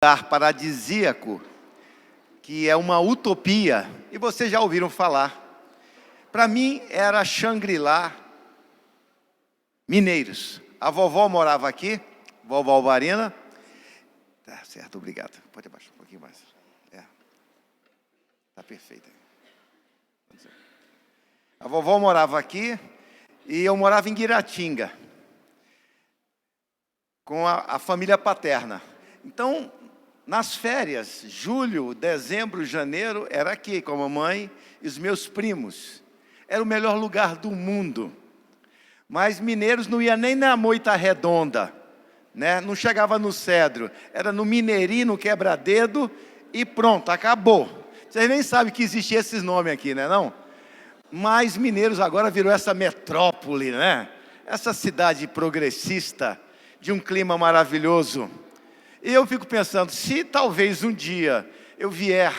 lugar paradisíaco, que é uma utopia, e vocês já ouviram falar. Para mim, era Xangri-Lá, Mineiros. A vovó morava aqui, vovó Alvarina. Tá certo, obrigado. Pode abaixar um pouquinho mais. Tá perfeito. A vovó morava aqui e eu morava em Guiratinga, com a família paterna. Então, nas férias, julho, dezembro, janeiro, era aqui com a mamãe e os meus primos. Era o melhor lugar do mundo. Mas Mineiros não ia nem na Moita Redonda, né? Não chegava no Cedro. Era no Mineirinho, no Quebra-Dedo e pronto, acabou. Vocês nem sabem que existia esses nomes aqui, né, não? Mas Mineiros agora virou essa metrópole, né? Essa cidade progressista, de um clima maravilhoso. E eu fico pensando, se talvez um dia eu vier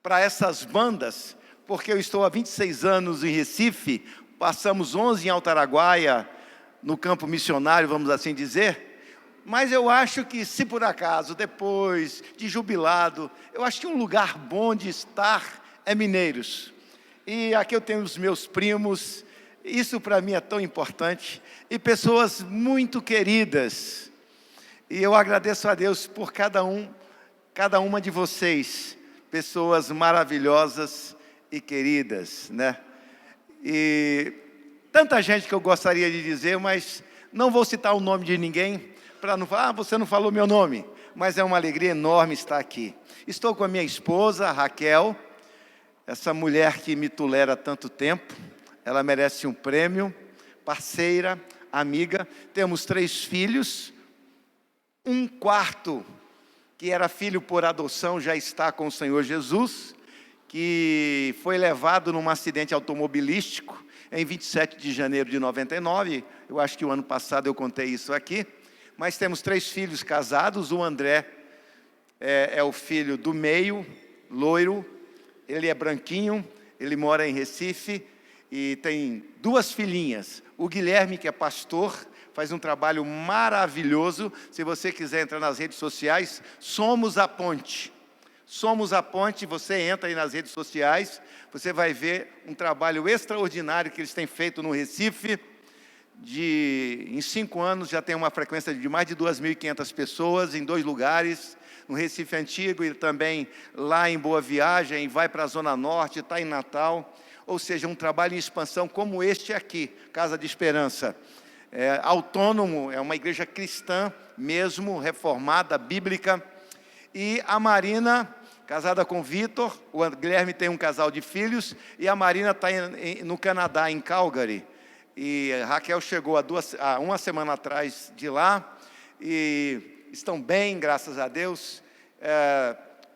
para essas bandas, porque eu estou há 26 anos em Recife, passamos 11 em Altaraguaia, no campo missionário, vamos assim dizer, mas eu acho que, se por acaso, depois de jubilado, eu acho que um lugar bom de estar é Mineiros. E aqui eu tenho os meus primos, isso para mim é tão importante, e pessoas muito queridas. E eu agradeço a Deus por cada uma de vocês, pessoas maravilhosas e queridas, né? E tanta gente que eu gostaria de dizer, mas não vou citar o nome de ninguém, para não falar, você não falou meu nome, mas é uma alegria enorme estar aqui. Estou com a minha esposa, Raquel, essa mulher que me tolera há tanto tempo, ela merece um prêmio, parceira, amiga. Temos 3 filhos, um quarto, que era filho por adoção, já está com o Senhor Jesus, que foi levado num acidente automobilístico em 27 de janeiro de 99, eu acho que o ano passado eu contei isso aqui, mas temos 3 filhos casados, o André é o filho do meio, loiro, ele é branquinho, ele mora em Recife, e tem 2 filhinhas, o Guilherme, que é pastor, faz um trabalho maravilhoso. Se você quiser entrar nas redes sociais, Somos a Ponte. Somos a Ponte, você entra aí nas redes sociais, você vai ver um trabalho extraordinário que eles têm feito no Recife. Em 5 anos já tem uma frequência de mais de 2.500 pessoas em 2 lugares, no Recife Antigo e também lá em Boa Viagem, vai para a Zona Norte, está em Natal. Ou seja, um trabalho em expansão como este aqui, Casa de Esperança. Autônomo, é uma igreja cristã mesmo, reformada, bíblica. E a Marina, casada com Vitor, o Guilherme tem um casal de filhos, e a Marina está no Canadá, em Calgary. E a Raquel chegou há uma semana atrás de lá, e estão bem, graças a Deus.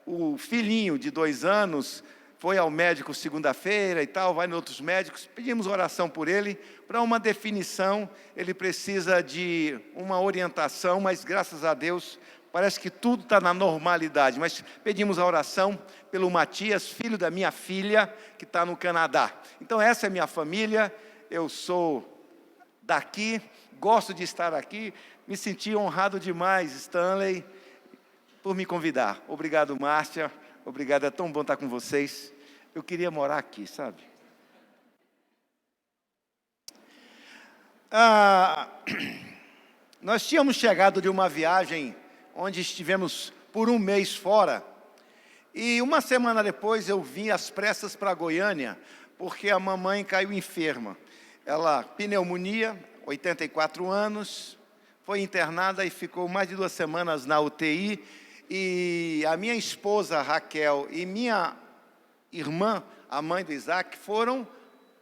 O filhinho de 2 anos foi ao médico segunda-feira e tal, vai em outros médicos, pedimos oração por ele, para uma definição, ele precisa de uma orientação, mas graças a Deus, parece que tudo está na normalidade, mas pedimos a oração pelo Matias, filho da minha filha, que está no Canadá. Então essa é a minha família, eu sou daqui, gosto de estar aqui, me senti honrado demais, Stanley, por me convidar. Obrigado, Márcia. Obrigado, é tão bom estar com vocês. Eu queria morar aqui, sabe? Nós tínhamos chegado de uma viagem onde estivemos por 1 mês fora. E uma semana depois eu vim às pressas para Goiânia, porque a mamãe caiu enferma. Ela, pneumonia, 84 anos, foi internada e ficou mais de 2 semanas na UTI. E a minha esposa, Raquel, e minha irmã, a mãe do Isaac, foram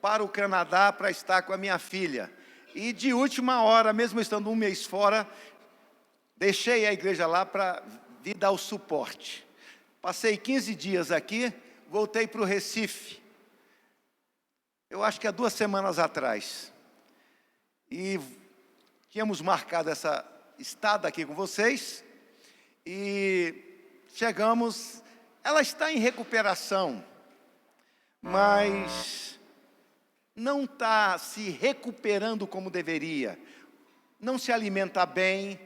para o Canadá para estar com a minha filha. E de última hora, mesmo estando 1 mês fora, deixei a igreja lá para vir dar o suporte. Passei 15 dias aqui, voltei para o Recife. Eu acho que há 2 semanas atrás. E tínhamos marcado essa estada aqui com vocês. E chegamos, ela está em recuperação, mas não está se recuperando como deveria. Não se alimenta bem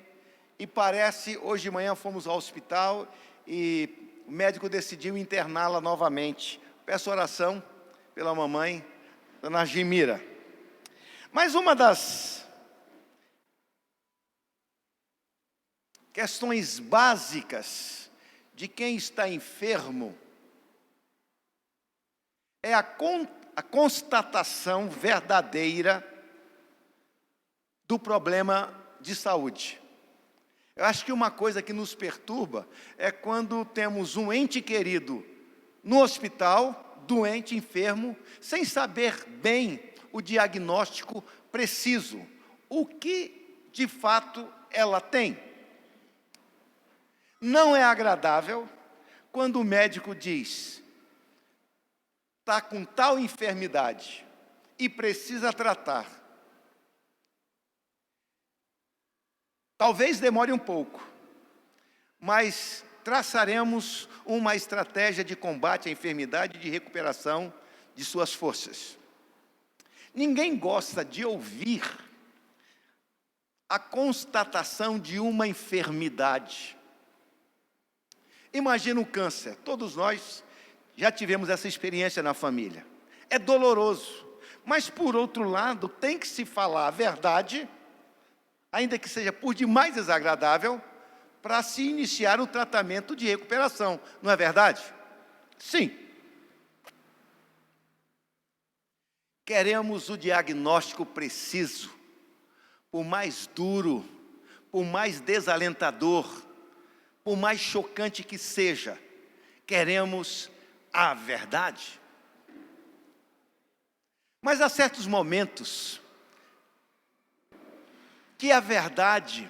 e parece, hoje de manhã fomos ao hospital e o médico decidiu interná-la novamente. Peço oração pela mamãe, dona Gimira. Mas uma das questões básicas de quem está enfermo é a constatação verdadeira do problema de saúde. Eu acho que uma coisa que nos perturba é quando temos um ente querido no hospital, doente, enfermo, sem saber bem o diagnóstico preciso, o que de fato ela tem. Não é agradável quando o médico diz: está com tal enfermidade e precisa tratar. Talvez demore um pouco, mas traçaremos uma estratégia de combate à enfermidade e de recuperação de suas forças. Ninguém gosta de ouvir a constatação de uma enfermidade. Imagina o câncer. Todos nós já tivemos essa experiência na família. É doloroso, mas por outro lado, tem que se falar a verdade, ainda que seja por demais desagradável, para se iniciar o tratamento de recuperação. Não é verdade? Sim. Queremos o diagnóstico preciso, por mais duro, por mais desalentador, por mais chocante que seja, queremos a verdade. Mas há certos momentos que a verdade,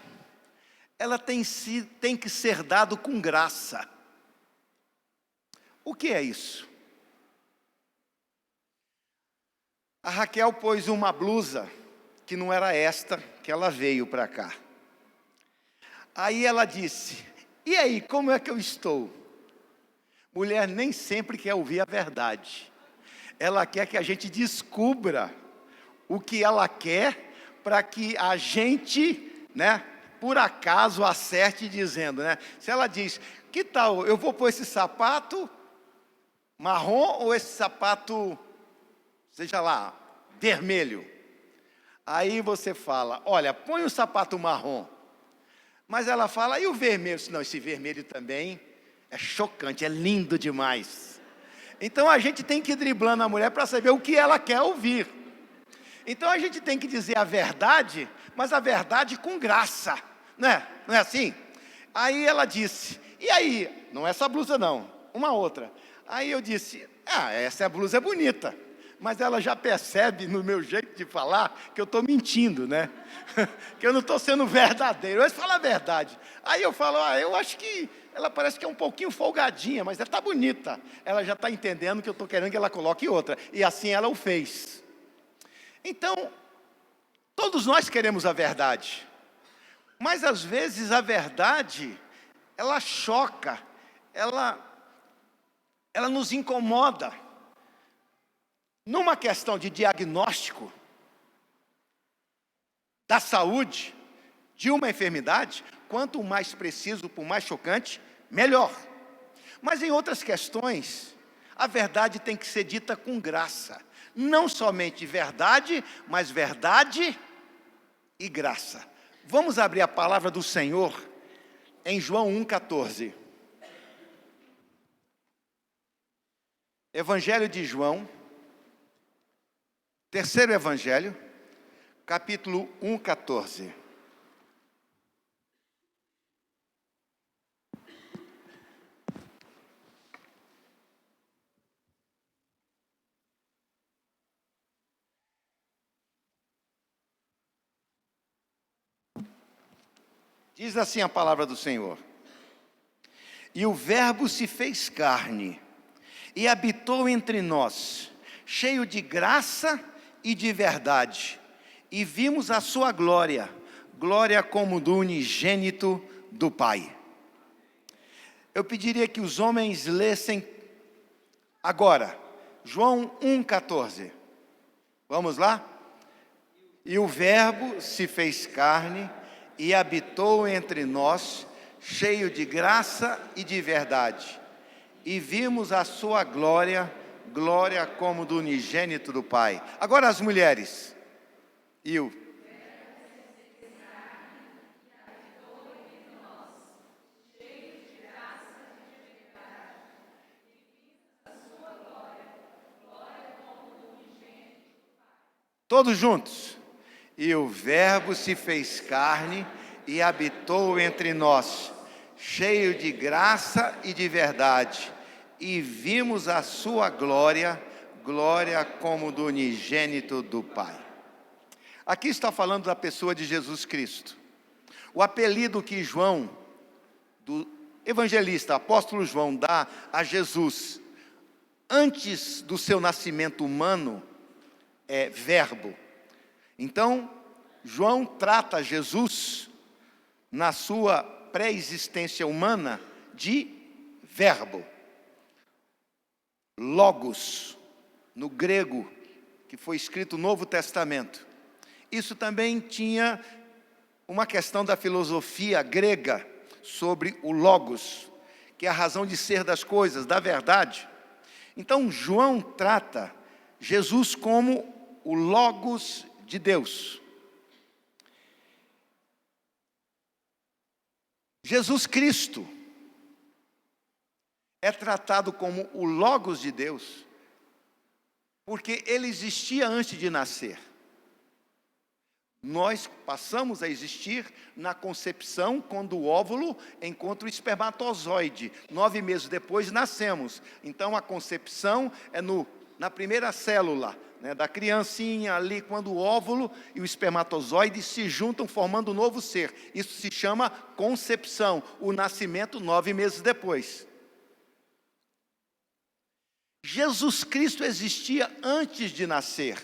ela tem que ser dado com graça. O que é isso? A Raquel pôs uma blusa, que não era esta, que ela veio para cá. Aí ela disse: e aí, como é que eu estou? Mulher nem sempre quer ouvir a verdade. Ela quer que a gente descubra o que ela quer, para que a gente, por acaso acerte dizendo, se ela diz: que tal, eu vou pôr esse sapato marrom ou esse sapato, seja lá, vermelho? Aí você fala: olha, põe o sapato marrom. Mas ela fala: e o vermelho? Não, esse vermelho também é chocante, é lindo demais. Então a gente tem que ir driblando a mulher para saber o que ela quer ouvir. Então a gente tem que dizer a verdade, mas a verdade com graça, não é assim? Aí ela disse: e aí? Não essa blusa não, uma outra. Aí eu disse: essa blusa é bonita. Mas ela já percebe no meu jeito de falar que eu estou mentindo, que eu não estou sendo verdadeiro. Eu falo a verdade. Aí eu falo: eu acho que ela parece que é um pouquinho folgadinha, mas ela está bonita. Ela já está entendendo que eu estou querendo que ela coloque outra. E assim ela o fez. Então, todos nós queremos a verdade. Mas às vezes a verdade, ela choca, ela nos incomoda. Numa questão de diagnóstico da saúde, de uma enfermidade, quanto mais preciso, por mais chocante, melhor. Mas em outras questões, a verdade tem que ser dita com graça. Não somente verdade, mas verdade e graça. Vamos abrir a palavra do Senhor em João 1,14. Evangelho de João, terceiro evangelho, capítulo 1,14. Diz assim a palavra do Senhor: e o Verbo se fez carne e habitou entre nós, cheio de graça e de verdade, e vimos a sua glória, glória como do unigênito do Pai. Eu pediria que os homens lessem agora, João 1,14. Vamos lá? E o Verbo se fez carne e habitou entre nós, cheio de graça e de verdade. E vimos a sua glória, glória como do unigênito do Pai. Agora as mulheres. E o todos juntos. E o Verbo se fez carne e habitou entre nós, cheio de graça e de verdade. E vimos a sua glória, glória como do unigênito do Pai. Aqui está falando da pessoa de Jesus Cristo. O apelido que João, do evangelista, apóstolo João, dá a Jesus, antes do seu nascimento humano, é Verbo. Então, João trata Jesus, na sua pré-existência humana, de Verbo. Logos, no grego, que foi escrito o Novo Testamento. Isso também tinha uma questão da filosofia grega sobre o Logos, que é a razão de ser das coisas, da verdade. Então, João trata Jesus como o Logos de Deus. Jesus Cristo é tratado como o Logos de Deus, porque ele existia antes de nascer. Nós passamos a existir na concepção, quando o óvulo encontra o espermatozoide. 9 meses depois nascemos. Então a concepção é na primeira célula, né, da criancinha ali, quando o óvulo e o espermatozoide se juntam formando um novo ser. Isso se chama concepção, o nascimento 9 meses depois. Jesus Cristo existia antes de nascer,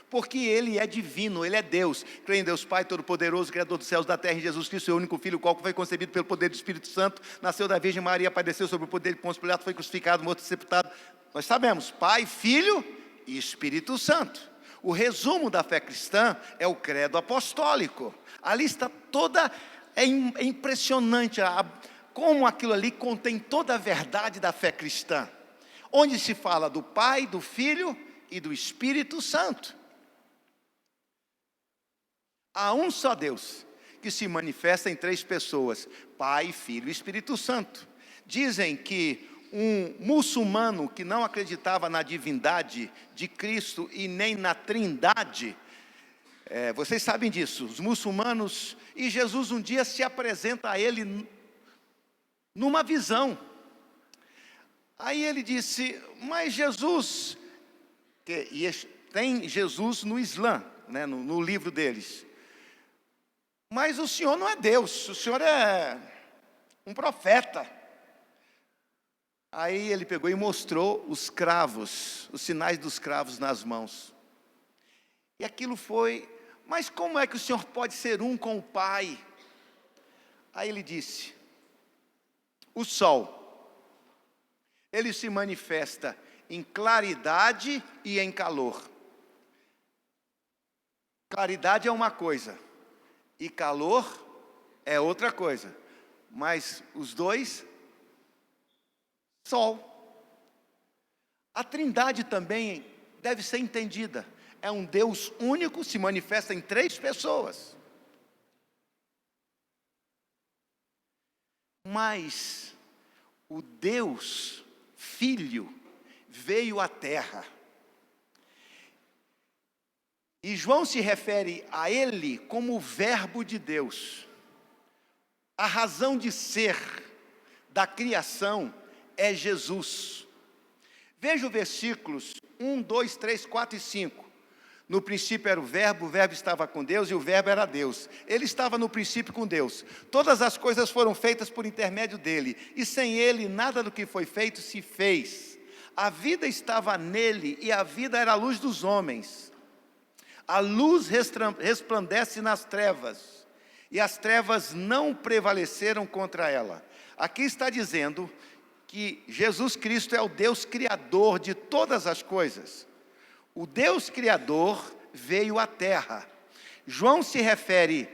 porque ele é divino, ele é Deus. Creio em Deus Pai Todo-Poderoso, Criador dos céus e da terra, em Jesus Cristo, seu único Filho, o qual foi concebido pelo poder do Espírito Santo, nasceu da Virgem Maria, padeceu sob o poder de Pôncio Pilato, foi crucificado, morto e sepultado. Nós sabemos, Pai, Filho e Espírito Santo. O resumo da fé cristã é o credo apostólico. A lista toda é impressionante, como aquilo ali contém toda a verdade da fé cristã, onde se fala do Pai, do Filho e do Espírito Santo. Há um só Deus, que se manifesta em 3 pessoas, Pai, Filho e Espírito Santo. Dizem que um muçulmano que não acreditava na divindade de Cristo e nem na trindade, vocês sabem disso, os muçulmanos, e Jesus um dia se apresenta a ele numa visão. Aí ele disse, mas Jesus, tem Jesus no Islã, né, no livro deles. Mas o Senhor não é Deus, o Senhor é um profeta. Aí ele pegou e mostrou os cravos, os sinais dos cravos nas mãos. E aquilo foi, mas como é que o Senhor pode ser um com o Pai? Aí ele disse, o sol, ele se manifesta em claridade e em calor. Claridade é uma coisa, e calor é outra coisa, mas os dois, sol. A trindade também deve ser entendida, é um Deus único, se manifesta em 3 pessoas. Mas o Deus Filho veio à terra. E João se refere a ele como o Verbo de Deus. A razão de ser da criação é Jesus. Veja os versículos 1, 2, 3, 4 e 5. No princípio era o Verbo estava com Deus e o Verbo era Deus. Ele estava no princípio com Deus. Todas as coisas foram feitas por intermédio dele, e sem ele nada do que foi feito se fez. A vida estava nele e a vida era a luz dos homens. A luz resplandece nas trevas, e as trevas não prevaleceram contra ela. Aqui está dizendo que Jesus Cristo é o Deus Criador de todas as coisas. O Deus Criador veio à terra. João se refere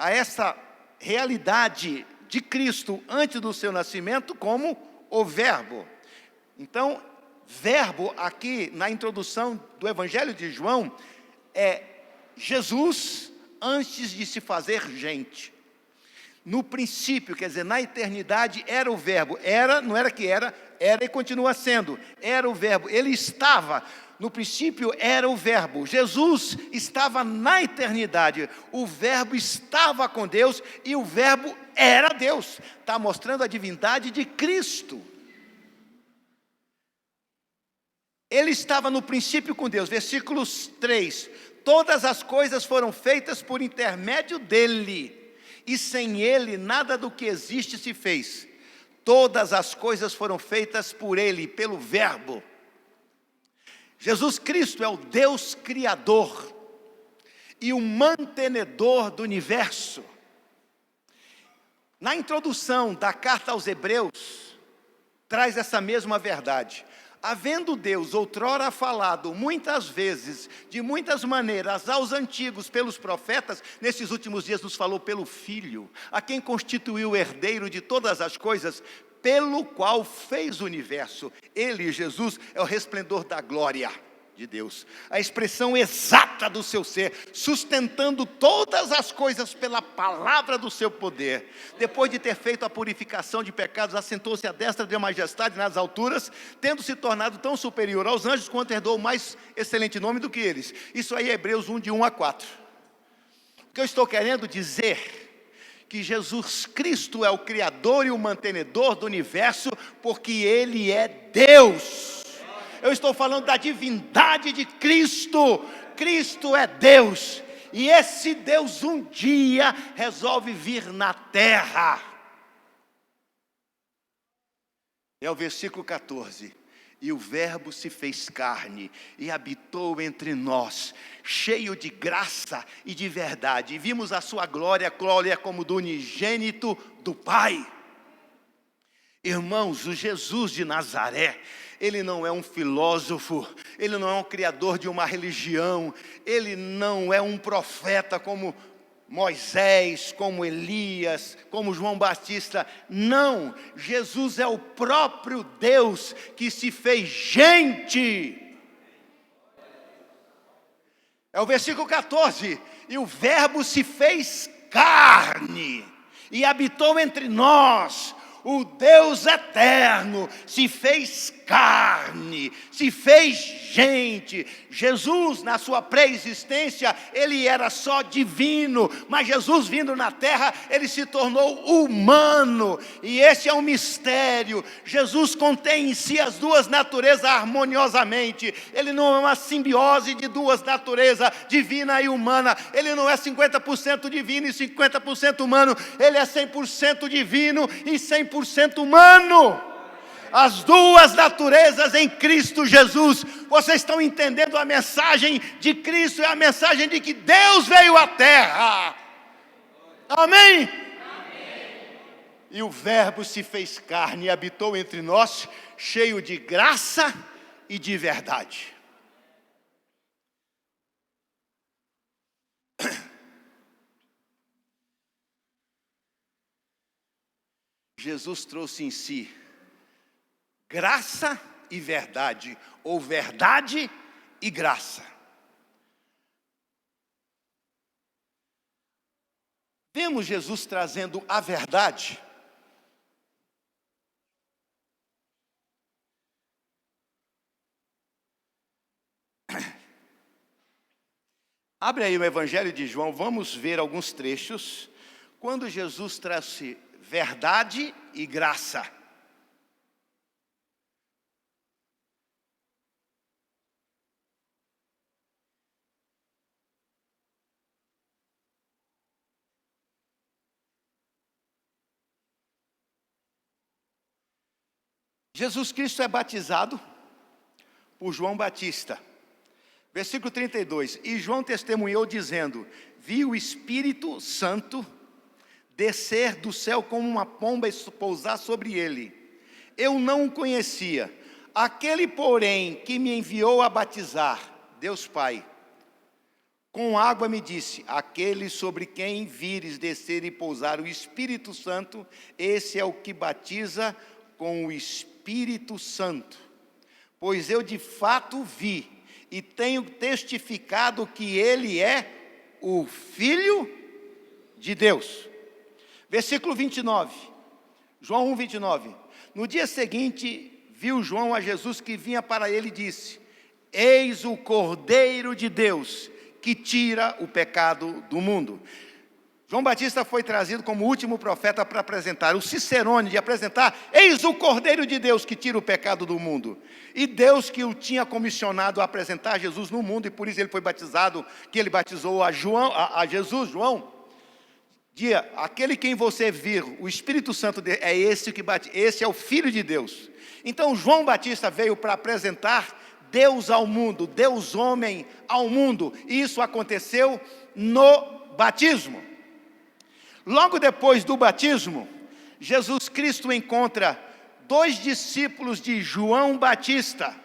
a essa realidade de Cristo antes do seu nascimento como o Verbo. Então, verbo aqui na introdução do Evangelho de João é Jesus antes de se fazer gente. No princípio, quer dizer, na eternidade era o verbo. Era, não era que era e continua sendo. Era o verbo, ele estava. No princípio era o verbo. Jesus estava na eternidade. O verbo estava com Deus e o verbo era Deus. Está mostrando a divindade de Cristo. Ele estava no princípio com Deus. Versículo 3. Todas as coisas foram feitas por intermédio dele. E sem ele nada do que existe se fez. Todas as coisas foram feitas por ele, pelo verbo. Jesus Cristo é o Deus Criador e o mantenedor do universo. Na introdução da carta aos Hebreus, traz essa mesma verdade. Havendo Deus outrora falado muitas vezes, de muitas maneiras, aos antigos pelos profetas, nesses últimos dias nos falou pelo Filho, a quem constituiu o herdeiro de todas as coisas, pelo qual fez o universo. Ele, Jesus, é o resplendor da glória de Deus, a expressão exata do seu ser, sustentando todas as coisas pela palavra do seu poder. Depois de ter feito a purificação de pecados, assentou-se à destra de majestade nas alturas, tendo se tornado tão superior aos anjos, quanto herdou o mais excelente nome do que eles. Isso aí é Hebreus 1, de 1 a 4. O que eu estou querendo dizer que Jesus Cristo é o Criador e o mantenedor do universo, porque Ele é Deus. Eu estou falando da divindade de Cristo. Cristo é Deus. E esse Deus um dia resolve vir na terra. É o versículo 14. E o verbo se fez carne e habitou entre nós, cheio de graça e de verdade. E vimos a sua glória, glória como do unigênito do Pai. Irmãos, o Jesus de Nazaré, ele não é um filósofo, ele não é um criador de uma religião, ele não é um profeta como Moisés, como Elias, como João Batista. Não, Jesus é o próprio Deus que se fez gente. É o versículo 14. E o verbo se fez carne e habitou entre nós. O Deus eterno se fez carne, se fez gente. Jesus, na sua pré-existência, ele era só divino, mas Jesus vindo na terra, ele se tornou humano, e esse é um mistério. Jesus contém em si as duas naturezas harmoniosamente. Ele não é uma simbiose de duas naturezas, divina e humana. Ele não é 50% divino e 50% humano. Ele é 100% divino e 100% humano. As duas naturezas em Cristo Jesus. Vocês estão entendendo a mensagem de Cristo? É a mensagem de que Deus veio à terra. Amém? Amém. E o verbo se fez carne e habitou entre nós, cheio de graça e de verdade. Jesus trouxe em si graça e verdade, ou verdade e graça. Vemos Jesus trazendo a verdade. Abre aí o Evangelho de João, vamos ver alguns trechos, quando Jesus trouxe verdade e graça. Jesus Cristo é batizado por João Batista. Versículo 32. E João testemunhou dizendo: vi o Espírito Santo descer do céu como uma pomba e pousar sobre ele. Eu não o conhecia. Aquele, porém, que me enviou a batizar, Deus Pai, com água me disse: aquele sobre quem vires descer e pousar o Espírito Santo, esse é o que batiza com o Espírito Santo. Pois eu de fato vi e tenho testificado que ele é o Filho de Deus. Versículo 29, João 1, 29. No dia seguinte, viu João a Jesus que vinha para ele e disse: eis o Cordeiro de Deus, que tira o pecado do mundo. João Batista foi trazido como último profeta para apresentar, o cicerone de apresentar: eis o Cordeiro de Deus que tira o pecado do mundo. E Deus que o tinha comissionado a apresentar Jesus no mundo, e por isso ele foi batizado, que ele batizou a Jesus, João. Aquele quem você vir, o Espírito Santo é esse que bate, esse é o Filho de Deus. Então João Batista veio para apresentar Deus ao mundo, Deus homem ao mundo. E isso aconteceu no batismo. Logo depois do batismo, Jesus Cristo encontra 2 discípulos de João Batista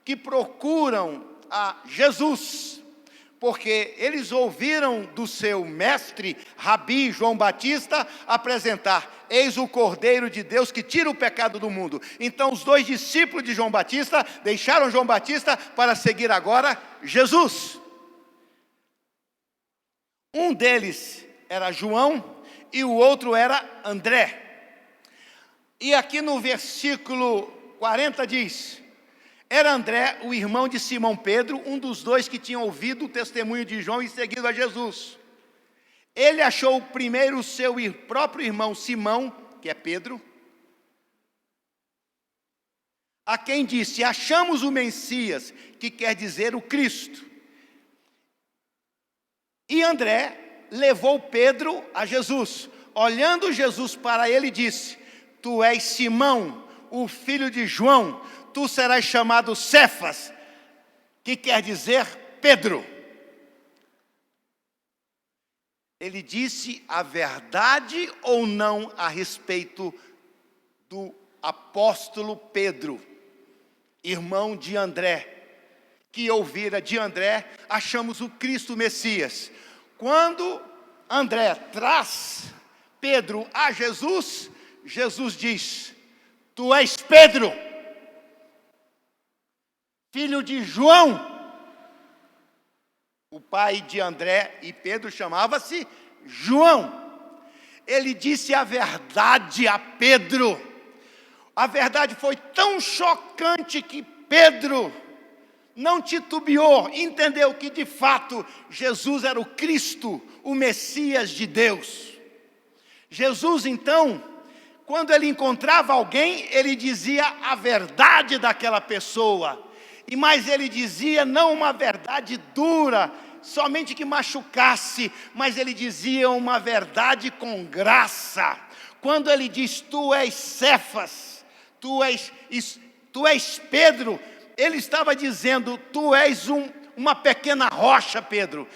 que procuram a Jesus, porque eles ouviram do seu mestre, Rabi João Batista, apresentar: eis o Cordeiro de Deus que tira o pecado do mundo. Então os 2 discípulos de João Batista deixaram João Batista para seguir agora Jesus. Um deles era João e o outro era André. E aqui no versículo 40 diz: era André, o irmão de Simão Pedro, um dos 2 que tinham ouvido o testemunho de João e seguido a Jesus. Ele achou primeiro o seu próprio irmão Simão, que é Pedro, a quem disse: achamos o Messias, que quer dizer o Cristo. E André levou Pedro a Jesus. Olhando Jesus para ele, disse: tu és Simão, o filho de João, tu serás chamado Cefas, que quer dizer Pedro. Ele disse a verdade ou não a respeito do apóstolo Pedro, irmão de André, que ouvira de André: achamos o Cristo Messias. Quando André traz Pedro a Jesus, Jesus diz: tu és Pedro, filho de João. O pai de André e Pedro chamava-se João. Ele disse a verdade a Pedro. A verdade foi tão chocante que Pedro não titubeou, entendeu que de fato Jesus era o Cristo, o Messias de Deus. Jesus então, quando ele encontrava alguém, ele dizia a verdade daquela pessoa. E mais ele dizia não uma verdade dura, somente que machucasse, mas ele dizia uma verdade com graça. Quando ele diz: tu és Cefas, tu és Pedro, ele estava dizendo: tu és uma pequena rocha, Pedro.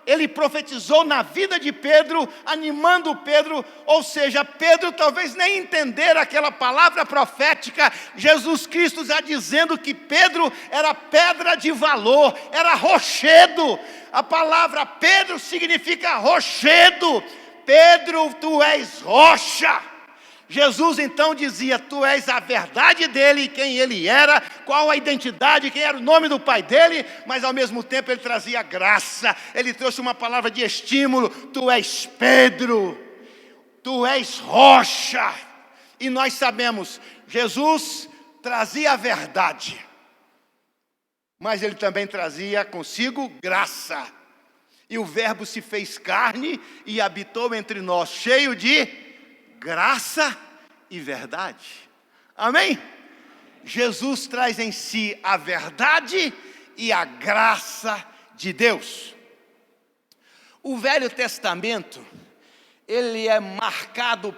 Ele profetizou na vida de Pedro, animando Pedro, ou seja, Pedro talvez nem entender aquela palavra profética. Jesus Cristo já dizendo que Pedro era pedra de valor, era rochedo. A palavra Pedro significa rochedo. Pedro, tu és rocha. Jesus então dizia: tu és a verdade dele, quem ele era, qual a identidade, quem era o nome do pai dele, mas ao mesmo tempo ele trazia graça, ele trouxe uma palavra de estímulo: tu és Pedro, tu és rocha. E nós sabemos, Jesus trazia a verdade, mas ele também trazia consigo graça. E o verbo se fez carne e habitou entre nós, cheio de graça e verdade. Amém? Jesus traz em si a verdade e a graça de Deus. O Velho Testamento, ele é marcado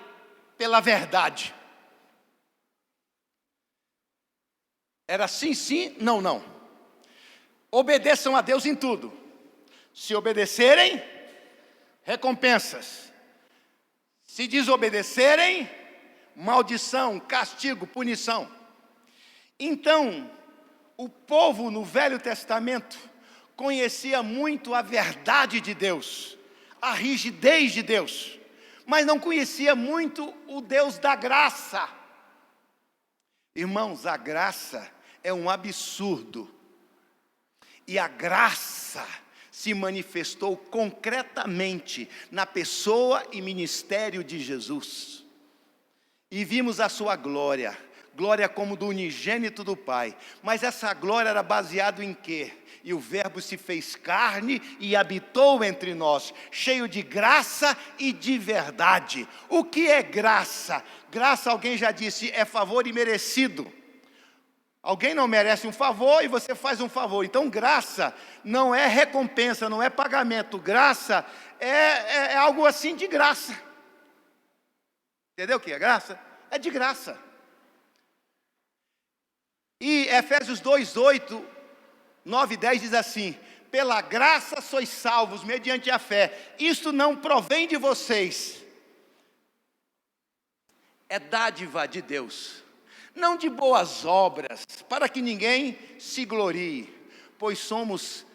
pela verdade. Era sim, sim, não, não. Obedeçam a Deus em tudo. Se obedecerem, recompensas. Se desobedecerem, maldição, castigo, punição. Então, o povo no Velho Testamento conhecia muito a verdade de Deus, a rigidez de Deus, mas não conhecia muito o Deus da graça. Irmãos, a graça é um absurdo. E a graça se manifestou concretamente na pessoa e ministério de Jesus. E vimos a sua glória, glória como do unigênito do Pai. Mas essa glória era baseada em quê? E o Verbo se fez carne e habitou entre nós, cheio de graça e de verdade. O que é graça? Graça, alguém já disse, é favor imerecido. Alguém não merece um favor e você faz um favor. Então graça não é recompensa, não é pagamento. Graça é algo assim de graça. Entendeu o que é graça? É de graça. E Efésios 2:8, 9 e 10 diz assim: pela graça sois salvos mediante a fé. Isto não provém de vocês. É dádiva de Deus. Não de boas obras, para que ninguém se glorie, pois somos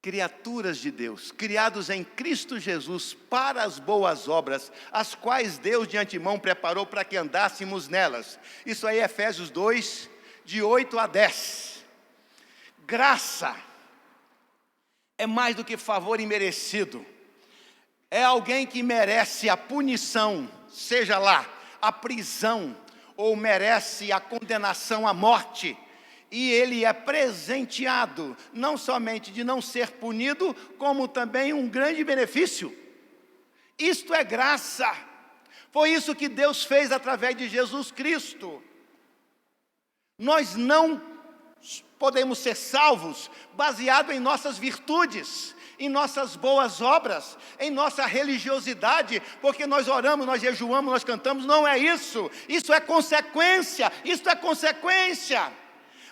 criaturas de Deus, criados em Cristo Jesus para as boas obras, as quais Deus de antemão preparou para que andássemos nelas. Isso aí é Efésios 2, de 8 a 10. Graça é mais do que favor imerecido. É alguém que merece a punição, seja lá, a prisão, ou merece a condenação à morte, e ele é presenteado, não somente de não ser punido, como também um grande benefício. Isto é graça. Foi isso que Deus fez através de Jesus Cristo. Nós não podemos ser salvos baseado em nossas virtudes, em nossas boas obras, em nossa religiosidade, porque nós oramos, nós jejuamos, nós cantamos. Não é isso. Isso é consequência.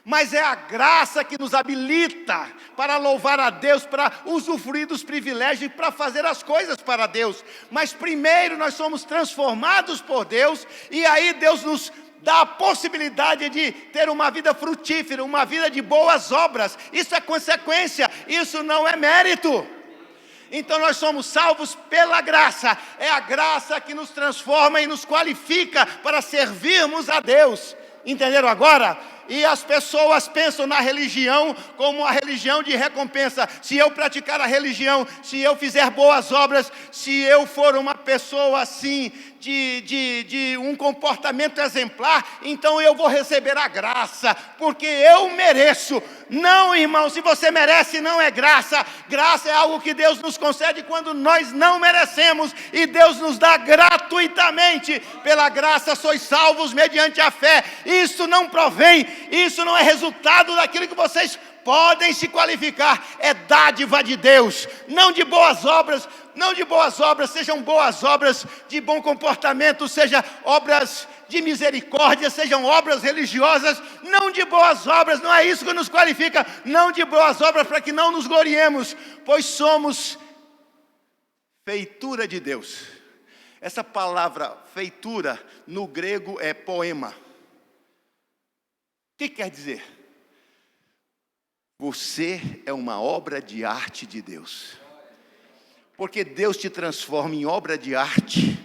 Mas é a graça que nos habilita para louvar a Deus, para usufruir dos privilégios e para fazer as coisas para Deus. Mas primeiro nós somos transformados por Deus, e aí Deus nos dá a possibilidade de ter uma vida frutífera, uma vida de boas obras. Isso é consequência, isso não é mérito. Então nós somos salvos pela graça. É a graça que nos transforma e nos qualifica para servirmos a Deus. Entenderam agora? E as pessoas pensam na religião como a religião de recompensa. Se eu praticar a religião, se eu fizer boas obras, se eu for uma pessoa assim, de um comportamento exemplar, então eu vou receber a graça, porque eu mereço. Não, irmão, se você merece, não é graça. Graça é algo que Deus nos concede quando nós não merecemos, e Deus nos dá gratuitamente. Pela graça sois salvos mediante a fé. Isso não provém, isso não é resultado daquilo que vocês podem se qualificar. É dádiva de Deus, não de boas obras. Não de boas obras, sejam boas obras de bom comportamento, sejam obras de misericórdia, sejam obras religiosas, não de boas obras. Não é isso que nos qualifica, não de boas obras, para que não nos gloriemos, pois somos feitura de Deus. Essa palavra feitura no grego é poema. O que quer dizer? Você é uma obra de arte de Deus. Porque Deus te transforma em obra de arte,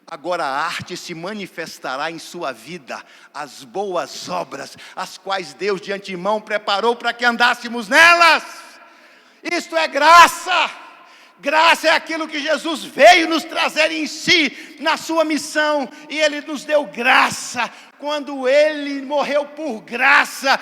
agora a arte se manifestará em sua vida, as boas obras, as quais Deus de antemão preparou para que andássemos nelas. Isto é graça. Graça é aquilo que Jesus veio nos trazer em si, na sua missão, e Ele nos deu graça. Quando Ele morreu por graça,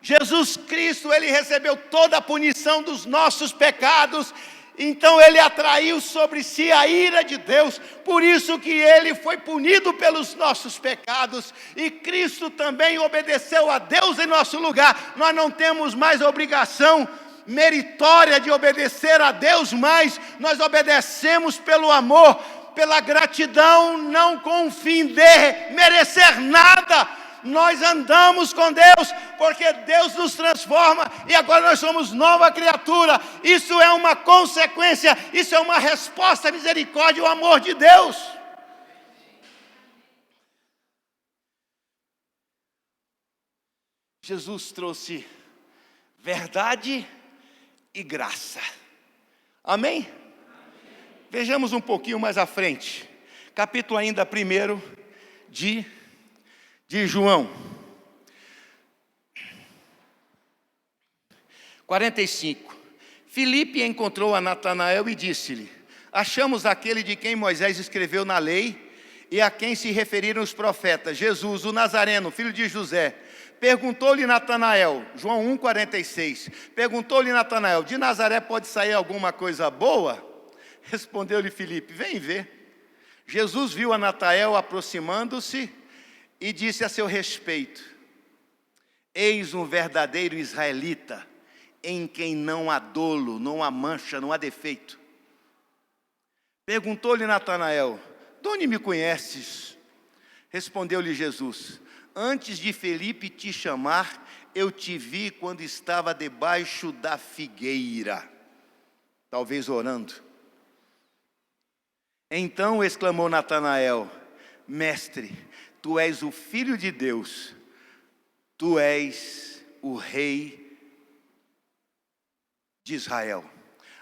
Jesus Cristo, Ele recebeu toda a punição dos nossos pecados. Então Ele atraiu sobre si a ira de Deus, por isso que Ele foi punido pelos nossos pecados, e Cristo também obedeceu a Deus em nosso lugar. Nós não temos mais obrigação meritória de obedecer a Deus, mas nós obedecemos pelo amor, pela gratidão, não com o fim de merecer nada. Nós andamos com Deus porque Deus nos transforma e agora nós somos nova criatura. Isso é uma consequência, isso é uma resposta à misericórdia e ao amor de Deus. Jesus trouxe verdade e graça. Amém? Vejamos um pouquinho mais à frente. Capítulo ainda 1 de João. 45. Filipe encontrou a Natanael e disse-lhe: achamos aquele de quem Moisés escreveu na lei e a quem se referiram os profetas, Jesus, o Nazareno, filho de José. Perguntou-lhe Natanael, João 1,46, perguntou-lhe Natanael: de Nazaré pode sair alguma coisa boa? Respondeu-lhe Filipe: vem ver. Jesus viu a Natanael aproximando-se e disse a seu respeito: eis um verdadeiro israelita, em quem não há dolo, não há mancha, não há defeito. Perguntou-lhe Natanael: de onde me conheces? Respondeu-lhe Jesus: antes de Filipe te chamar, eu te vi quando estava debaixo da figueira, talvez orando. Então exclamou Natanael: mestre, tu és o Filho de Deus, tu és o Rei de Israel.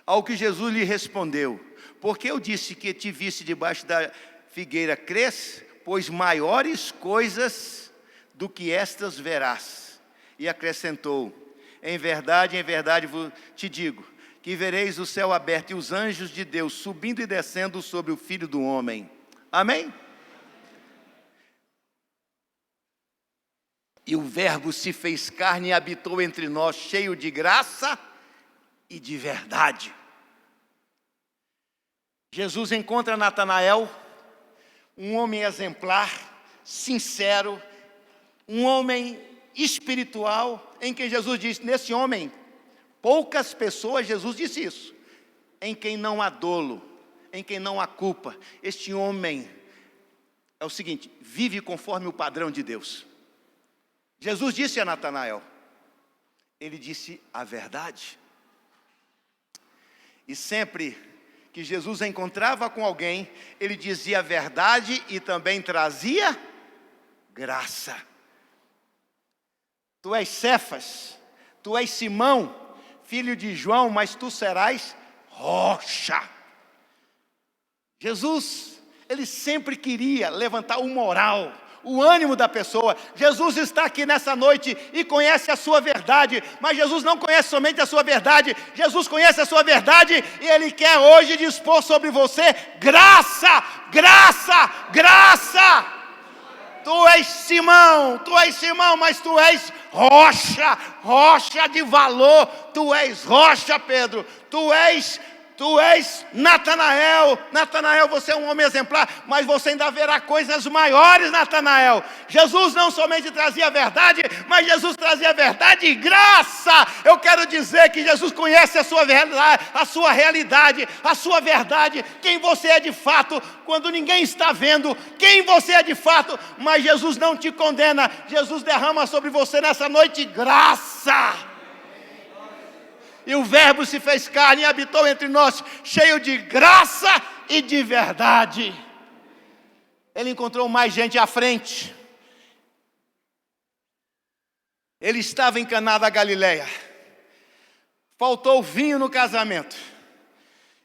Ao que Jesus lhe respondeu: porque eu disse que te visse debaixo da figueira, crês? Pois maiores coisas do que estas verás. E acrescentou: em verdade te digo, que vereis o céu aberto e os anjos de Deus subindo e descendo sobre o Filho do Homem. Amém? E o Verbo se fez carne e habitou entre nós, cheio de graça e de verdade. Jesus encontra Natanael, um homem exemplar, sincero, um homem espiritual, em quem Jesus disse: nesse homem, poucas pessoas, Jesus disse isso, em quem não há dolo, em quem não há culpa. Este homem é o seguinte: vive conforme o padrão de Deus. Jesus disse a Natanael, ele disse a verdade. E sempre que Jesus encontrava com alguém, ele dizia a verdade e também trazia graça. Tu és Cefas, tu és Simão, filho de João, mas tu serás rocha. Jesus, ele sempre queria levantar o moral, o ânimo da pessoa. Jesus está aqui nessa noite e conhece a sua verdade, mas Jesus não conhece somente a sua verdade, Jesus conhece a sua verdade e Ele quer hoje dispor sobre você graça, graça, graça. Tu és Simão, mas tu és rocha, rocha de valor. Tu és rocha, Pedro, tu és Natanael. Natanael, você é um homem exemplar, mas você ainda verá coisas maiores, Natanael. Jesus não somente trazia a verdade, mas Jesus trazia verdade e graça. Eu quero dizer que Jesus conhece a sua verdade, a sua realidade, a sua verdade, quem você é de fato, quando ninguém está vendo quem você é de fato, mas Jesus não te condena. Jesus derrama sobre você nessa noite graça. E o Verbo se fez carne e habitou entre nós, cheio de graça e de verdade. Ele encontrou mais gente à frente. Ele estava em Caná da Galileia. Faltou vinho no casamento.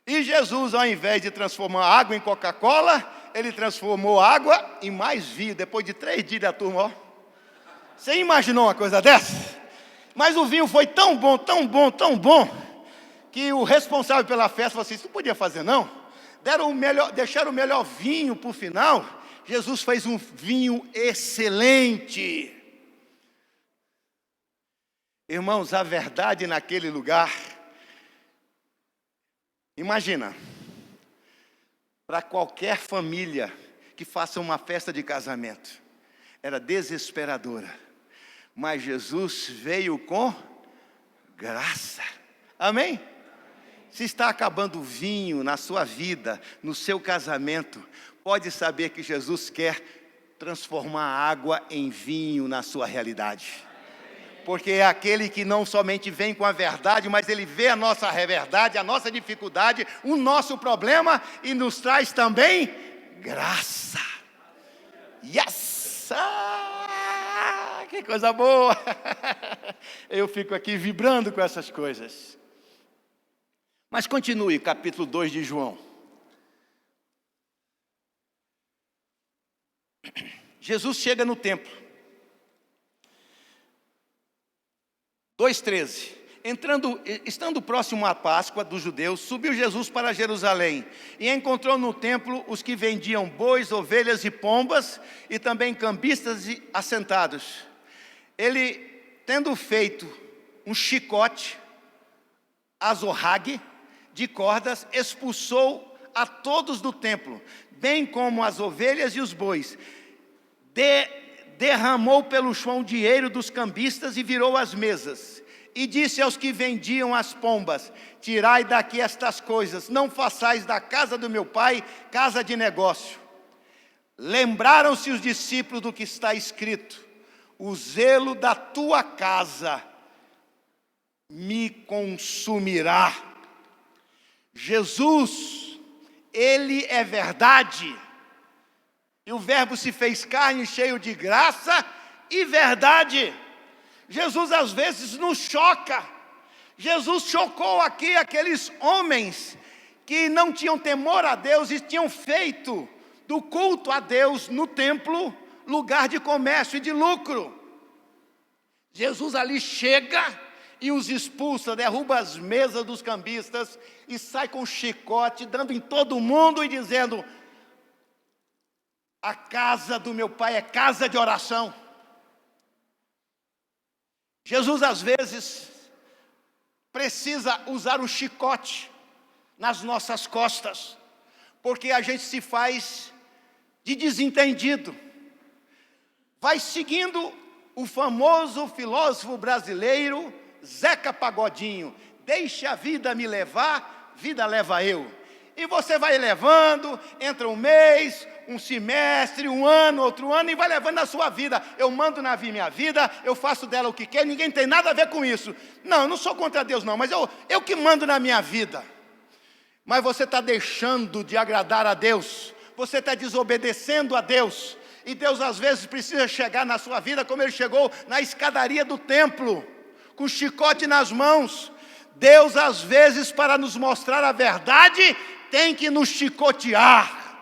E Jesus, ao invés de transformar água em Coca-Cola, ele transformou água em mais vinho. Depois de 3 dias da turma, ó. Você imaginou uma coisa dessa? Mas o vinho foi tão bom, tão bom, tão bom, que o responsável pela festa falou assim: isso não podia fazer não? Deixaram o melhor vinho para o final. Jesus fez um vinho excelente. Irmãos, a verdade naquele lugar, imagina, para qualquer família que faça uma festa de casamento, era desesperadora. Mas Jesus veio com graça. Amém? Se está acabando o vinho na sua vida, no seu casamento, pode saber que Jesus quer transformar a água em vinho na sua realidade. Porque é aquele que não somente vem com a verdade, mas ele vê a nossa verdade, a nossa dificuldade, o nosso problema e nos traz também graça. Yes! Que coisa boa! Eu fico aqui vibrando com essas coisas. Mas continue, capítulo 2 de João. Jesus chega no templo. 2,13. Estando próximo à Páscoa dos judeus, subiu Jesus para Jerusalém e encontrou no templo os que vendiam bois, ovelhas e pombas e também cambistas assentados. Ele, tendo feito um chicote, azorrague, de cordas, expulsou a todos do templo, bem como as ovelhas e os bois. Derramou pelo chão o dinheiro dos cambistas e virou as mesas. E disse aos que vendiam as pombas: tirai daqui estas coisas, não façais da casa do meu pai casa de negócio. Lembraram-se os discípulos do que está escrito: o zelo da tua casa me consumirá. Jesus, Ele é verdade. E o Verbo se fez carne, cheio de graça e verdade. Jesus às vezes nos choca. Jesus chocou aqui aqueles homens que não tinham temor a Deus e tinham feito do culto a Deus no templo lugar de comércio e de lucro. Jesus ali chega e os expulsa, derruba as mesas dos cambistas e sai com chicote, dando em todo mundo e dizendo: a casa do meu pai é casa de oração. Jesus às vezes precisa usar o chicote nas nossas costas, porque a gente se faz de desentendido. Vai seguindo o famoso filósofo brasileiro Zeca Pagodinho: deixa a vida me levar, vida leva eu. E você vai levando, entra um mês, um semestre, um ano, outro ano, e vai levando a sua vida. Eu mando na minha vida, eu faço dela o que quer, ninguém tem nada a ver com isso. Não, eu não sou contra Deus não, mas eu que mando na minha vida. Mas você está deixando de agradar a Deus, você está desobedecendo a Deus. E Deus às vezes precisa chegar na sua vida como Ele chegou na escadaria do templo, com chicote nas mãos. Deus às vezes, para nos mostrar a verdade, tem que nos chicotear.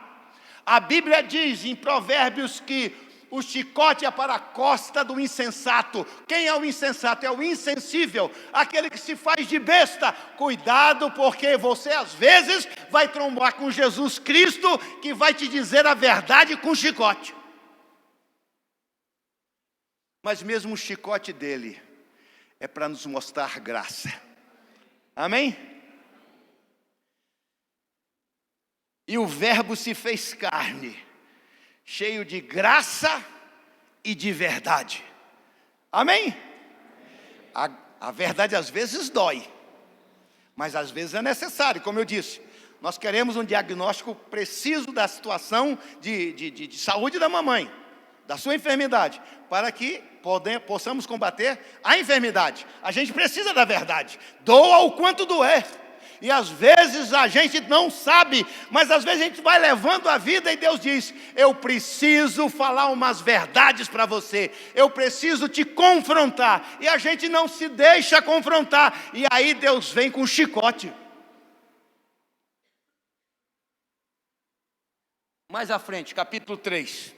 A Bíblia diz em Provérbios que o chicote é para a costa do insensato. Quem é o insensato? É o insensível, aquele que se faz de besta. Cuidado, porque você às vezes vai trombar com Jesus Cristo, que vai te dizer a verdade com chicote. Mas mesmo o chicote dele é para nos mostrar graça. Amém? E o Verbo se fez carne, cheio de graça e de verdade. Amém? A verdade às vezes dói, mas às vezes é necessário. Como eu disse, nós queremos um diagnóstico preciso da situação de saúde da mamãe, da sua enfermidade, para que possamos combater a enfermidade. A gente precisa da verdade, doa o quanto doer. E às vezes a gente não sabe, mas às vezes a gente vai levando a vida e Deus diz: eu preciso falar umas verdades para você, eu preciso te confrontar. E a gente não se deixa confrontar, e aí Deus vem com chicote. Mais à frente, capítulo 3.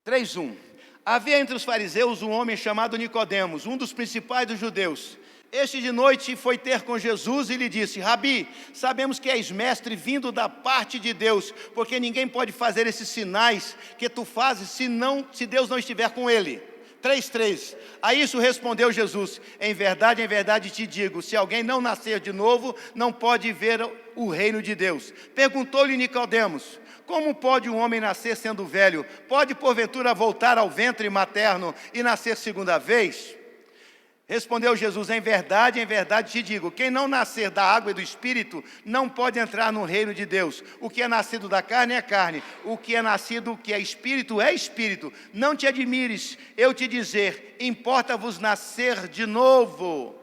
3:1. Havia entre os fariseus um homem chamado Nicodemos, um dos principais dos judeus. Este de noite foi ter com Jesus e lhe disse: Rabi, sabemos que és mestre vindo da parte de Deus, porque ninguém pode fazer esses sinais que tu fazes se Deus não estiver com ele. 3:3. A isso respondeu Jesus: em verdade te digo, se alguém não nascer de novo, não pode ver o reino de Deus. Perguntou-lhe Nicodemos: como pode um homem nascer sendo velho? Pode porventura voltar ao ventre materno e nascer segunda vez? Respondeu Jesus: em verdade te digo, quem não nascer da água e do Espírito, não pode entrar no reino de Deus. O que é nascido da carne é carne, o que é nascido, que é Espírito. Não te admires eu te dizer, importa-vos nascer de novo.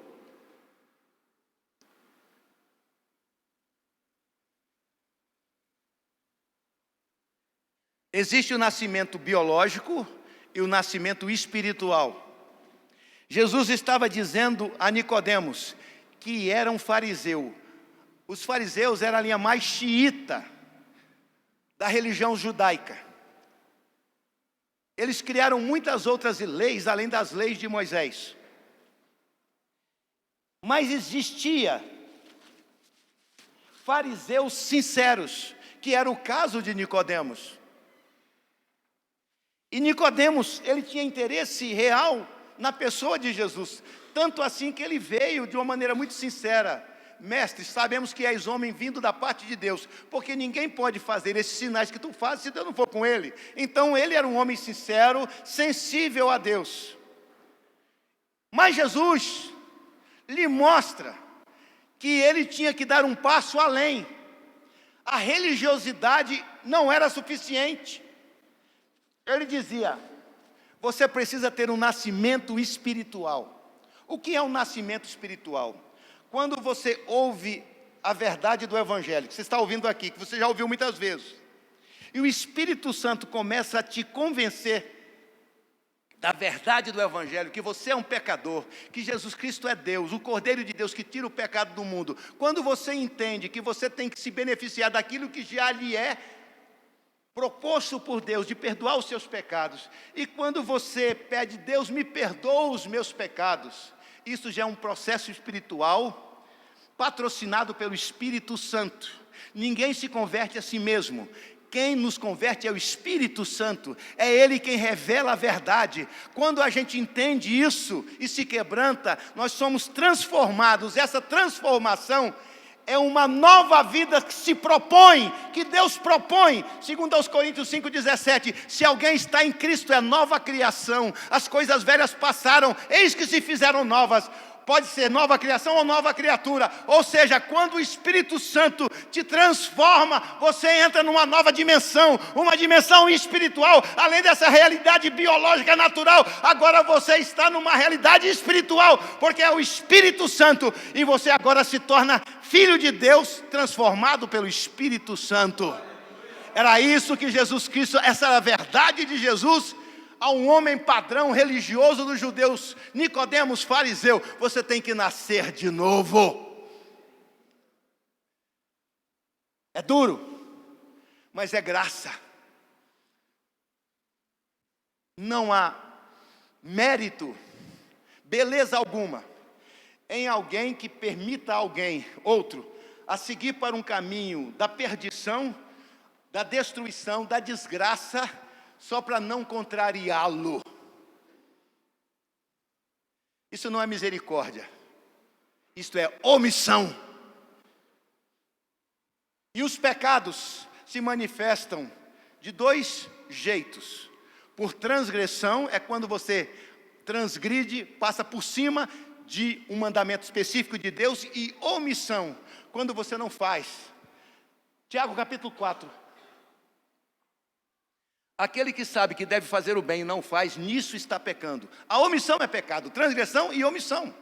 Existe o nascimento biológico e o nascimento espiritual. Jesus estava dizendo a Nicodemos, que era um fariseu. Os fariseus eram a linha mais xiita da religião judaica. Eles criaram muitas outras leis, além das leis de Moisés. Mas existia fariseus sinceros, que era o caso de Nicodemos. E Nicodemos, ele tinha interesse real na pessoa de Jesus, tanto assim que ele veio de uma maneira muito sincera: mestre, sabemos que és homem vindo da parte de Deus, porque ninguém pode fazer esses sinais que tu fazes se Deus não for com ele. Então ele era um homem sincero, sensível a Deus. Mas Jesus lhe mostra que ele tinha que dar um passo além. A religiosidade não era suficiente. Ele dizia: você precisa ter um nascimento espiritual. O que é um nascimento espiritual? Quando você ouve a verdade do Evangelho, que você está ouvindo aqui, que você já ouviu muitas vezes, e o Espírito Santo começa a te convencer da verdade do Evangelho, que você é um pecador, que Jesus Cristo é Deus, o Cordeiro de Deus que tira o pecado do mundo. Quando você entende que você tem que se beneficiar daquilo que já lhe é proposto por Deus, de perdoar os seus pecados, e quando você pede: Deus, me perdoa os meus pecados, isso já é um processo espiritual patrocinado pelo Espírito Santo. Ninguém se converte a si mesmo. Quem nos converte é o Espírito Santo, é Ele quem revela a verdade. Quando a gente entende isso e se quebranta, nós somos transformados. Essa transformação é uma nova vida que se propõe, que Deus propõe. Segundo aos Coríntios 5,17, se alguém está em Cristo, é nova criação. As coisas velhas passaram, eis que se fizeram novas. Pode ser nova criação ou nova criatura. Ou seja, quando o Espírito Santo te transforma, você entra numa nova dimensão, uma dimensão espiritual. Além dessa realidade biológica natural, agora você está numa realidade espiritual, porque é o Espírito Santo, e você agora se torna filho de Deus, transformado pelo Espírito Santo. Era isso que Jesus Cristo, essa era a verdade de Jesus a um homem padrão religioso dos judeus, Nicodemos, fariseu: você tem que nascer de novo. É duro, mas é graça. Não há mérito, beleza alguma, em alguém que permita alguém, outro, a seguir para um caminho da perdição, da destruição, da desgraça, só para não contrariá-lo. Isso não é misericórdia, isto é omissão. E os pecados se manifestam de dois jeitos. Por transgressão, é quando você transgride, passa por cima de um mandamento específico de Deus, e omissão, quando você não faz. Tiago capítulo 4. Aquele que sabe que deve fazer o bem e não faz, nisso está pecando. A omissão é pecado, transgressão e omissão.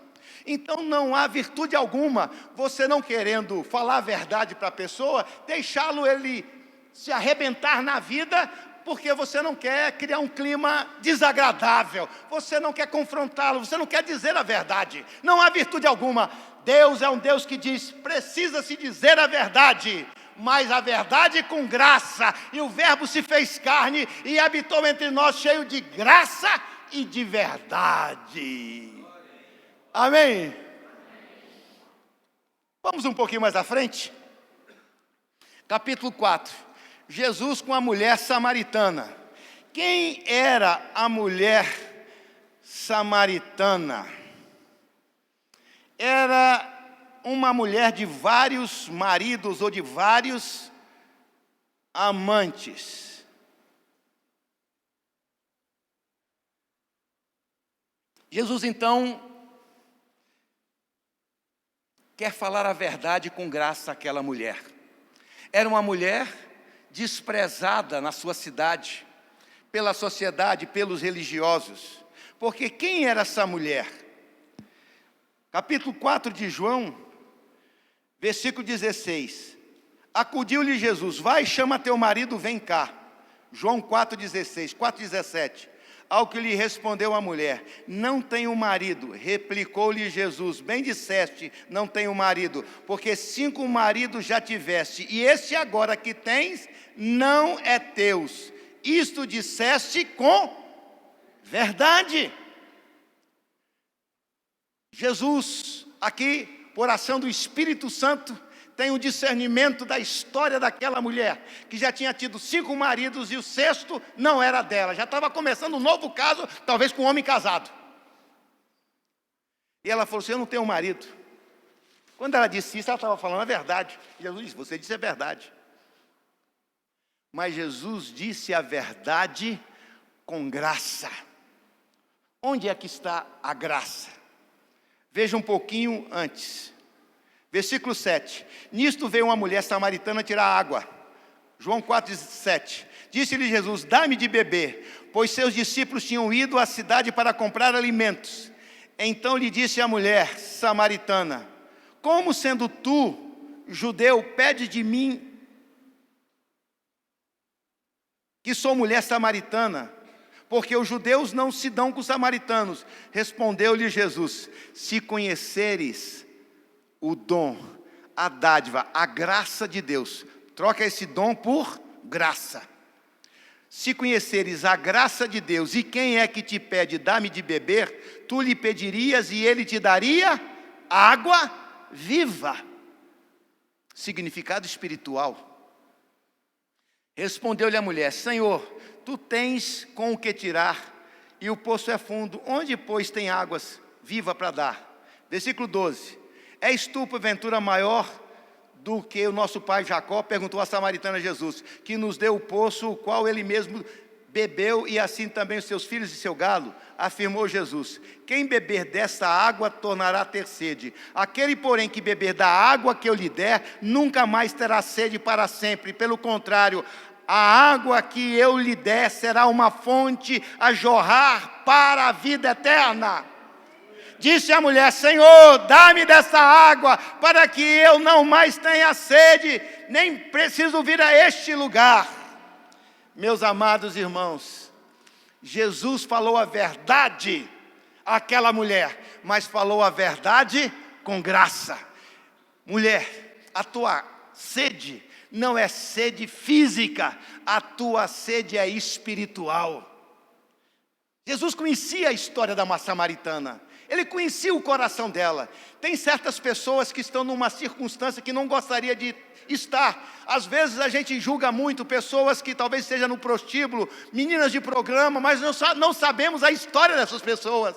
Então não há virtude alguma, você não querendo falar a verdade para a pessoa, deixá-lo ele se arrebentar na vida, porque você não quer criar um clima desagradável, você não quer confrontá-lo, você não quer dizer a verdade. Não há virtude alguma. Deus é um Deus que diz: precisa-se dizer a verdade, mas a verdade com graça. E o Verbo se fez carne e habitou entre nós, cheio de graça e de verdade. Amém? Vamos um pouquinho mais à frente. Capítulo 4. Jesus com a mulher samaritana. Quem era a mulher samaritana? Era uma mulher de vários maridos ou de vários amantes. Jesus então quer falar a verdade com graça àquela mulher. Era uma mulher desprezada na sua cidade, pela sociedade, pelos religiosos. Porque quem era essa mulher? Capítulo 4 de João, versículo 16. Acudiu-lhe Jesus: vai, chama teu marido, vem cá. João 4,16, 4,17. Ao que lhe respondeu a mulher: não tenho marido. Replicou-lhe Jesus: bem disseste, não tenho marido, porque 5 maridos já tiveste, e este agora que tens não é teu. Isto disseste com verdade. Jesus, aqui, por ação do Espírito Santo, tem um discernimento da história daquela mulher, que já tinha tido 5 maridos e o 6º não era dela. Já estava começando um novo caso, talvez com um homem casado. E ela falou assim: eu não tenho marido. Quando ela disse isso, ela estava falando a verdade. Jesus disse: você disse a verdade. Mas Jesus disse a verdade com graça. Onde é que está a graça? Veja um pouquinho antes. Versículo 7. Nisto veio uma mulher samaritana tirar água. João 4,17. Disse-lhe Jesus: dá-me de beber, pois seus discípulos tinham ido à cidade para comprar alimentos. Então lhe disse a mulher samaritana: como sendo tu, judeu, pede de mim, que sou mulher samaritana? Porque os judeus não se dão com os samaritanos. Respondeu-lhe Jesus: se conheceres o dom, a dádiva, a graça de Deus, troca esse dom por graça. Se conheceres a graça de Deus, e quem é que te pede, dá-me de beber, tu lhe pedirias e ele te daria água viva. Significado espiritual. Respondeu-lhe a mulher: Senhor, tu tens com o que tirar, e o poço é fundo. Onde, pois, tem águas vivas para dar? Versículo 12. És tu, porventura, maior do que o nosso pai Jacó? Perguntou a samaritana a Jesus, que nos deu o poço, o qual ele mesmo bebeu, e assim também os seus filhos e seu gado. Afirmou Jesus: quem beber dessa água tornará a ter sede. Aquele, porém, que beber da água que eu lhe der, nunca mais terá sede para sempre. Pelo contrário, a água que eu lhe der será uma fonte a jorrar para a vida eterna. Disse a mulher: Senhor, dá-me dessa água, para que eu não mais tenha sede, nem preciso vir a este lugar. Meus amados irmãos, Jesus falou a verdade àquela mulher, mas falou a verdade com graça. Mulher, a tua sede não é sede física, a tua sede é espiritual. Jesus conhecia a história da samaritana. Ele conhecia o coração dela. Tem certas pessoas que estão numa circunstância que não gostaria de estar. Às vezes a gente julga muito pessoas que talvez estejam no prostíbulo, meninas de programa, mas não sabemos a história dessas pessoas.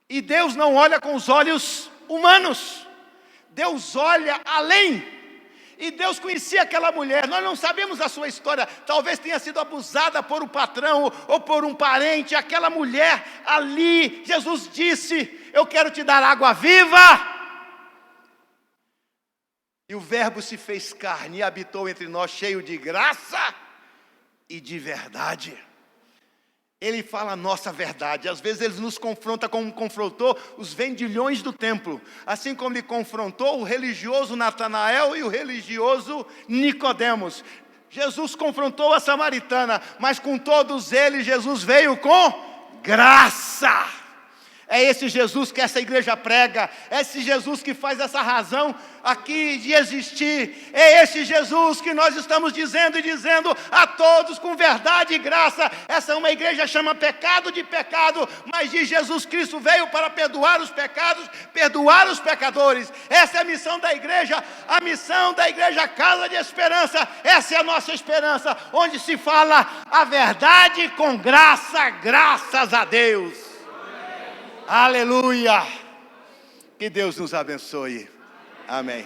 E Deus não olha com os olhos humanos. Deus olha além. E Deus conhecia aquela mulher. Nós não sabemos a sua história. Talvez tenha sido abusada por um patrão ou por um parente. Aquela mulher ali, Jesus disse: eu quero te dar água viva. E o verbo se fez carne e habitou entre nós, cheio de graça e de verdade. Ele fala a nossa verdade. Às vezes ele nos confronta como confrontou os vendilhões do templo. Assim como ele confrontou o religioso Natanael e o religioso Nicodemos. Jesus confrontou a samaritana, mas com todos eles Jesus veio com graça. É esse Jesus que essa igreja prega, é esse Jesus que faz essa razão aqui de existir, é esse Jesus que nós estamos dizendo e dizendo a todos com verdade e graça. Essa é uma igreja chama pecado de pecado, mas de Jesus Cristo veio para perdoar os pecados, perdoar os pecadores. Essa é a missão da igreja Casa de Esperança. Essa é a nossa esperança, onde se fala a verdade com graça, graças a Deus. Aleluia! Que Deus nos abençoe. Amém.